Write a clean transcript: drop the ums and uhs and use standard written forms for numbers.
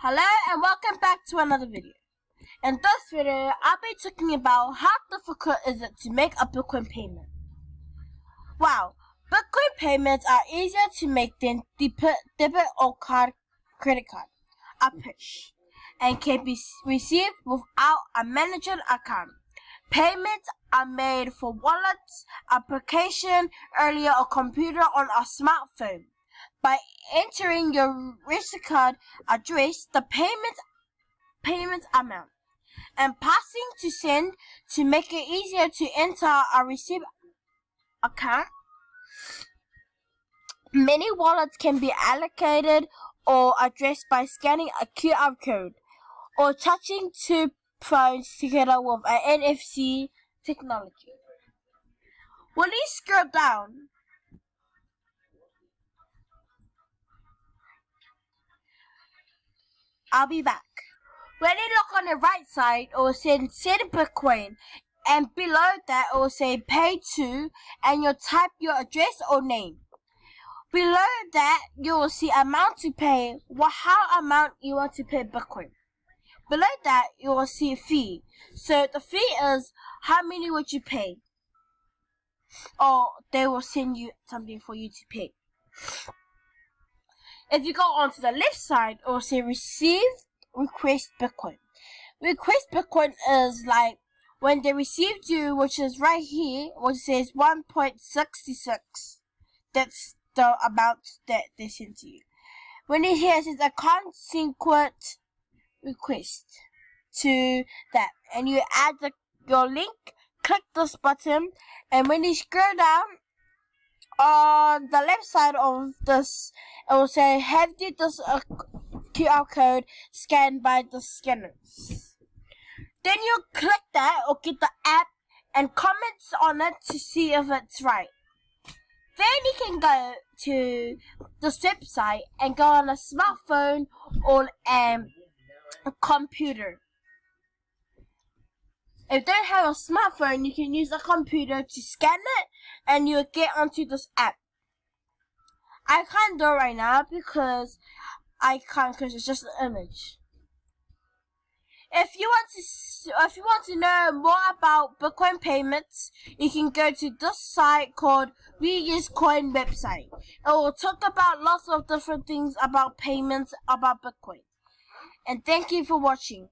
Hello and welcome back to another video. In this video, I'll be talking about how difficult is it to make a Bitcoin payment. Wow, Bitcoin payments are easier to make than debit or credit card are push and can be received without a managed account. Payments are made for wallets, application, earlier a computer on a smartphone. By entering your register card address, the payment amount, and passing to send to make it easier to enter a receipt account. Many wallets can be allocated or addressed by scanning a QR code or touching two phones together with an NFC technology. When you scroll down, I'll be back. When you look on the right side, it will say send Bitcoin, and below that it will say pay to, and you'll type your address or name. Below that, you will see amount to pay, how amount you want to pay Bitcoin. Below that, you will see a fee. So the fee is how many would you pay, or they will send you something for you to pay. If you go onto the left side, it will say receive request Bitcoin. Request Bitcoin is like when they received you, which is right here, which says 1.66. That's the amount that they sent to you. When it here, it says a consequent request to that, and you add your link, click this button, and when you scroll down, on the left side of this, it will say, have you this QR code scanned by the scanners? Then you click that or get the app and comments on it to see if it's right. Then you can go to this website and go on a smartphone or a computer. If you don't have a smartphone, you can use a computer to scan it and you'll get onto this app. I can't do it right now because it's just an image. If you want to know more about Bitcoin payments, you can go to this site called WeUseCoin website. It will talk about lots of different things about payments, about Bitcoin. And thank you for watching.